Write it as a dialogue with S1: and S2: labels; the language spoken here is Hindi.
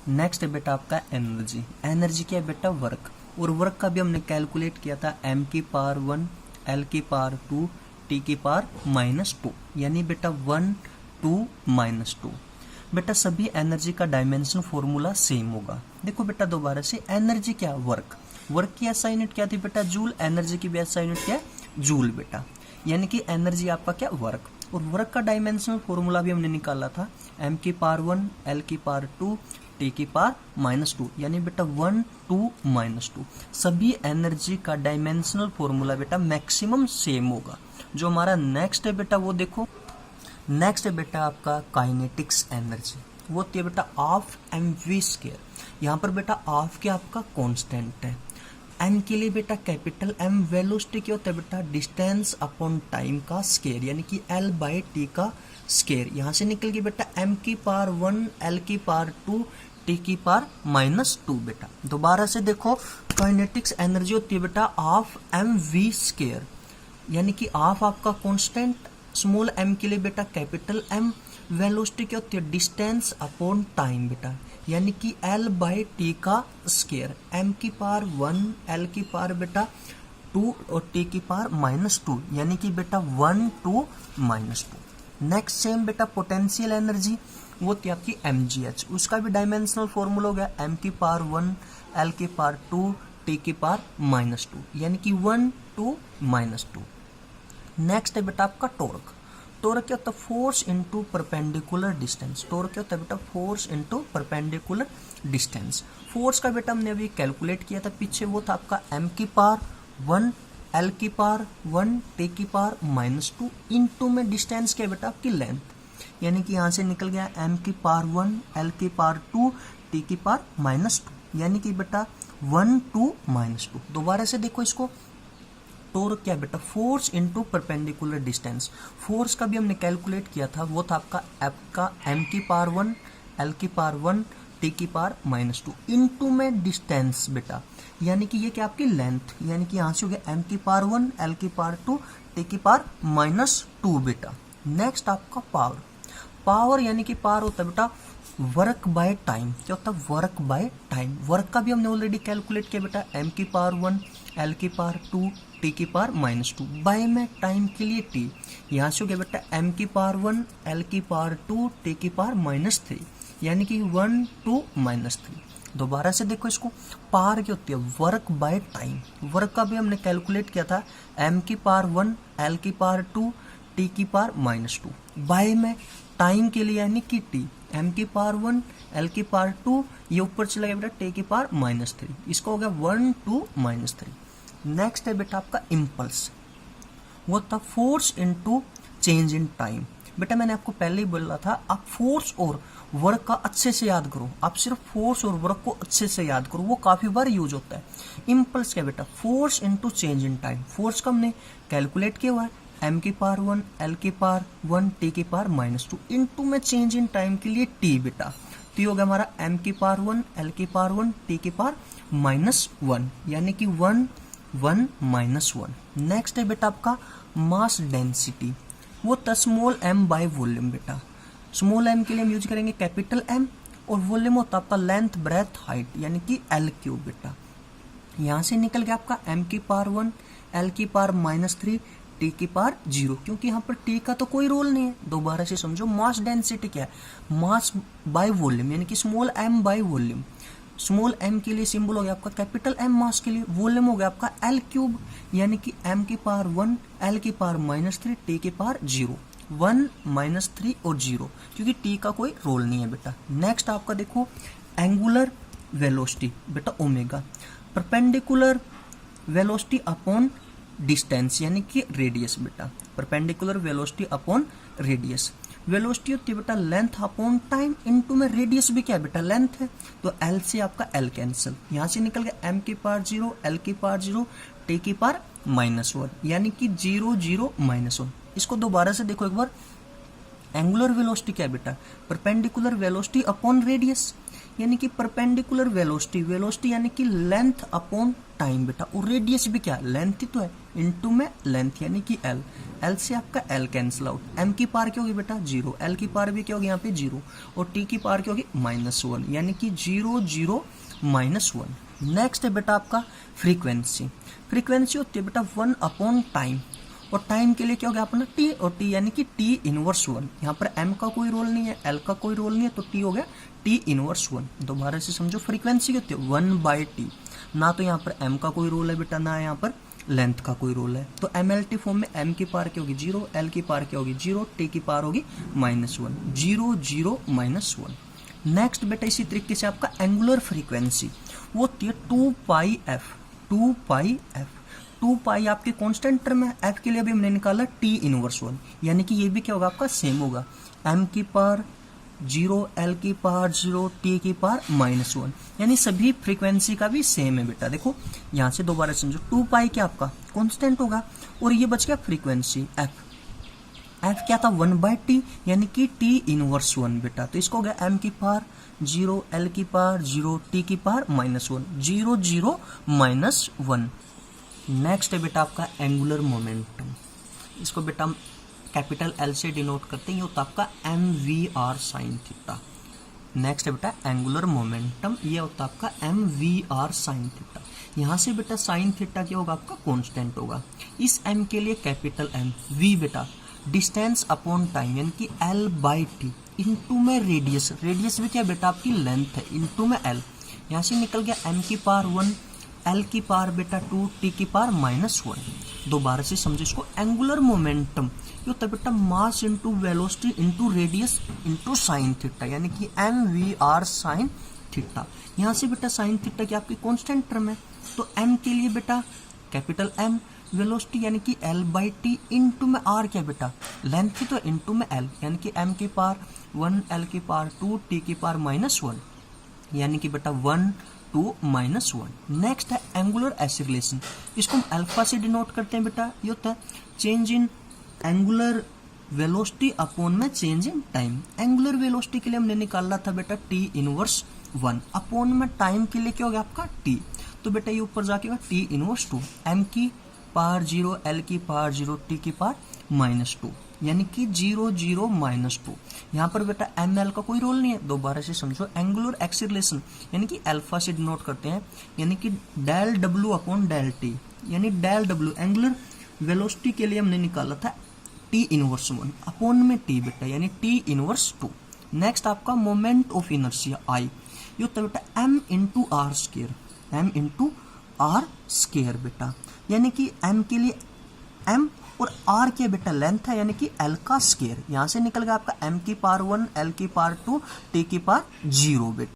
S1: नेक्स्ट है बेटा आपका एनर्जी। एनर्जी क्या है बेटा? वर्क। और वर्क का भी हमने कैलकुलेट किया था m की पावर 1 l की पावर 2 t की पावर -2, यानी बेटा 1 2 -2। बेटा सभी एनर्जी का डायमेंशन फॉर्मूला सेम होगा। देखो बेटा दोबारा से, एनर्जी क्या? वर्क। वर्क की एसआई यूनिट क्या थी बेटा? जूल। एनर्जी की भी एसआई यूनिट क्या है? जूल बेटा। यानी कि एनर्जी आपका क्या? वर्क। और वर्क का डायमेंशनल फॉर्मूला भी हमने निकाला था, m की पावर 1 l की पावर 2 t की पावर -2, यानी बेटा 1 2 -2। सभी एनर्जी का डायमेंशनल फॉर्मूला बेटा मैक्सिमम सेम होगा। जो हमारा नेक्स्ट है बेटा वो देखो, नेक्स्ट है बेटा आपका काइनेटिक्स एनर्जी। वो होती है बेटा हाफ mv²। यहाँ पर बेटा हाफ क्या आपका कांस्टेंट है, m के लिए बेटा कैपिटल M। वेलोसिटी क्या होता है बेटा? डिस्टेंस अपॉन टाइम का स्केयर, यानी कि L/T का स्केयर। यहाँ से निकल गई बेटा m की पावर 1 l की पावर 2 t की पावर -2 बेटा। दोबारा से देखो, काइनेटिक्स एनर्जी होती है बेटा हाफ mv², यानी कि हाफ आपका कांस्टेंट, स्मॉल m के लिए बेटा कैपिटल M। वेलोसिटी क्या होती है? डिस्टेंस अपॉन टाइम बेटा, यानी कि L/T का स्केयर। m की पावर 1 l की पावर बेटा 2 और t की पावर -2, यानी कि बेटा 1 2 -2। नेक्स्ट सेम बेटा पोटेंशियल एनर्जी, वो थी आपकी mgh। उसका भी डायमेंशनल फॉर्मूला हो गया m की पावर 1 l की पावर 2 t की पावर -2, यानी कि 1 2 -2। नेक्स्ट है बेटा आपका टॉर्क। टॉर्क क्या होता है? Force into perpendicular distance. Torque क्या होता है बेटा? Force into perpendicular distance. Force का बेटा हमने अभी कैलकुलेट किया था पीछे, वो था आपका m की पावर 1 l की पावर 1 t की पावर -2 इनटू में डिस्टेंस क्या है बेटा? आपकी लेंथ, यानी कि यहाँ से निकल गया m की पावर 1 l की पावर 2 t की पावर -2, यानी कि बेटा 1 2 -2। दोबारा से देखो इसको, टॉर्क क्या है बेटा? Force into perpendicular distance. Force का भी हमने कैलकुलेट किया था, वो था आपका m की पावर 1 l की पावर 1 t की पावर -2 इनटू में डिस्टेंस बेटा, यानी कि ये क्या आपकी लेंथ, यानी कि यहाँ से हो गया m की पावर 1 l की पावर 2 t की पावर -2 बेटा। नेक्स्ट आपका पावर। पावर यानी कि पावर होता है बेटा वर्क बाय टाइम। क्या होता है? Work by time. वर्क का भी हमने ऑलरेडी कैलकुलेट किया बेटा, m की पावर 1 l की पावर 2 t की पावर -2 बाय में टाइम के लिए t। यहाँ से हो गया बेटा m की पावर 1 l की पावर 2 t की पावर -3, यानी कि 1 2 -3। दोबारा से देखो इसको, पावर क्या होती है? Work by time. वर्क का भी हमने कैलकुलेट किया था, m की पावर 1 l की पावर 2 t की पावर -2 बाय में टाइम के लिए, यानी कि t। m की पावर 1 l की पावर 2, ये ऊपर चला गया बेटा t की पावर -3, इसका हो गया 1 2 -3। नेक्स्ट है बेटा आपका इम्पल्स। वो था force into change in time. बेटा मैंने आपको पहले ही बोला था, आप फोर्स और वर्क का अच्छे से याद करो। आप सिर्फ फोर्स और वर्क को अच्छे से याद करो, वो काफी बार यूज होता है। इम्पल्स क्या बेटा? Force into change in time. Force का हमने कैलकुलेट किया हुआ है, m की पावर 1 l की पावर 1 t की पावर -2 इनटू में चेंज इन टाइम के लिए t बेटा। तो ये हो गया हमारा m की पावर 1 l की पावर 1 t की पावर -1, यानी कि 1 1 -1। नेक्स्ट है बेटा आपका मास डेंसिटी। वो था स्मॉल m बाय वॉल्यूम बेटा। स्मॉल m के लिए हम यूज करेंगे कैपिटल M, और वॉल्यूम होता है आपका लेंथ ब्रेथ हाइट, यानी कि L³ बेटा। यहाँ से निकल गया आपका m की पावर 1 l की पावर -3 t की पावर 0, क्योंकि यहाँ पर t का तो कोई रोल नहीं है। दोबारा से समझो, मास डेंसिटी क्या है? मास बाय वॉल्यूम, यानी कि small m by volume. Small m के लिए सिंबल हो गया आपका कैपिटल M, मास के लिए वॉल्यूम हो गया आपका L³, यानी कि m की पावर 1 l की पावर -3 t की पावर 0, 1 -3 और 0, क्योंकि t का कोई रोल नहीं है बेटा। नेक्स्ट आपका देखो एंगुलर वेलोसिटी बेटा omega. Perpendicular velocity upon distance, यानी कि रेडियस बेटा। Perpendicular velocity upon radius. Velocity होती है बेटा लेंथ अपॉन टाइम, इनटू में रेडियस भी क्या है बेटा? लेंथ है, तो L से आपका L कैंसिल। यहाँ से निकल गया m की पावर 0 l की पावर 0 t की पावर -1, यानी कि 0 0 -1। इसको दोबारा से देखो एक बार, एंगुलर वेलोसिटी क्या है बेटा? Perpendicular velocity upon radius. यानी कि परपेंडिकुलर वेलोसिटी, वेलोसिटी यानी कि लेंथ अपॉन टाइम बेटा, और रेडियस भी क्या लेंथ ही तो है, इनटू में लेंथ यानी कि एल, एल से आपका एल कैंसिल आउट, एम की पावर क्या होगी बेटा 0, एल की पावर भी क्या होगी यहाँ पे 0, और टी की पावर क्या होगी -1, यानी कि 0 0 -1। नेक्स्ट है बेटा आपका फ्रीक्वेंसी, फ्रीक्वेंसी होती है बेटा 1 अपॉन टाइम, और टाइम के लिए क्या हो गया अपना टी, और टी यानी कि टी इनवर्स 1, यहाँ पर एम का कोई रोल नहीं है, एल का कोई रोल नहीं है, तो टी हो गया टी इनवर्स 1। दोबारा से समझो, फ्रीक्वेंसी क्या होती है 1/t, ना तो यहाँ पर एम का कोई रोल है बेटा, ना यहाँ पर लेंथ का कोई रोल है, तो एम एल टी फॉर्म में एम की पावर क्या होगी 0, एल की पावर क्या होगी 0, टी की पावर होगी -1, 0 0 -1। नेक्स्ट बेटा इसी तरीके से आपका एंगुलर फ्रीक्वेंसी वो होती है 2πf, 2πf, 2π आपके कांस्टेंट टर्म है, f के लिए भी हमने निकाला t इनवर्स 1, यानी कि ये भी क्या होगा आपका सेम होगा, m की पावर 0, l की पावर 0, t की पावर -1, यानी सभी फ्रीक्वेंसी का भी सेम है बेटा। देखो यहाँ से दोबारा समझो, 2π क्या आपका कांस्टेंट होगा, और ये बच गया फ्रीक्वेंसी f, f क्या था 1/t, यानी कि t इनवर्स 1 बेटा, तो इसको हो गया m की पावर 0, l की पावर 0, t की पावर -1, 0 0 -1। नेक्स्ट है बेटा आपका एंगुलर मोमेंटम, इसको बेटा हम कैपिटल एल से डिनोट करते हैं, ये होता है आपका mvr sin थीटा। नेक्स्ट है बेटा एंगुलर मोमेंटम, ये होता है आपका mvr sin थीटा। यहाँ से बेटा साइन थीटा क्या होगा आपका कांस्टेंट होगा, इस m के लिए कैपिटल M, v बेटा डिस्टेंस अपॉन टाइम यानी कि l/t, इनटू में रेडियस, रेडियस भी क्या बेटा आपकी लेंथ है, इनटू में l, यहाँ से निकल गया m की पावर 1, l की पावर बेटा 2, t की पावर -1। दोबारा से समझो इसको, एंगुलर मोमेंटम ये होता है बेटा mass into velocity into radius into sine theta, यानी कि mvr sin थीटा। यहाँ से बेटा साइन थीटा की आपकी कांस्टेंट टर्म है, तो m के लिए बेटा कैपिटल M, वेलोसिटी यानी कि l/t, इंटू में r क्या बेटा लेंथ की, तो इंटू में l, यानी कि m की पावर 1, l की पावर 2, t की पावर -1, यानी कि बेटा 1 2 -1। नेक्स्ट है एंगुलर एक्सीलरेशन, इसको हम अल्फा से डिनोट करते हैं बेटा, ये होता है change in angular velocity upon में change in time. Angular velocity के लिए हमने निकाला था बेटा t इनवर्स 1, अपॉन में टाइम के लिए क्या हो गया आपका t, तो बेटा ये ऊपर जाके होगा t इनवर्स 2, m की पावर 0, l की पावर 0, t की पावर -2, यानी कि 0 0 -2। यहाँ पर बेटा एम एल का कोई रोल नहीं है। दोबारा से समझो, एंगुलर एक्सीलरेशन यानी कि अल्फा से डिनोट करते हैं, यानी कि del W upon del T, यानी डेल डब्ल्यू एंगुलर वेलोसिटी के लिए हमने निकाला था टी इनवर्स 1 अपॉन में टी बेटा, यानी टी इनवर्स 2। नेक्स्ट आपका मोमेंट ऑफ इनर्शिया आई, ये होता है बेटा M into R square, M into R square बेटा, यानी कि एम के लिए एम और आर के बेटा लेंथ है, यानी कि एल का स्केयर। यहाँ से निकल गया आपका एम की पावर 1, एल की पावर 2, टी की पावर 0 बेटा।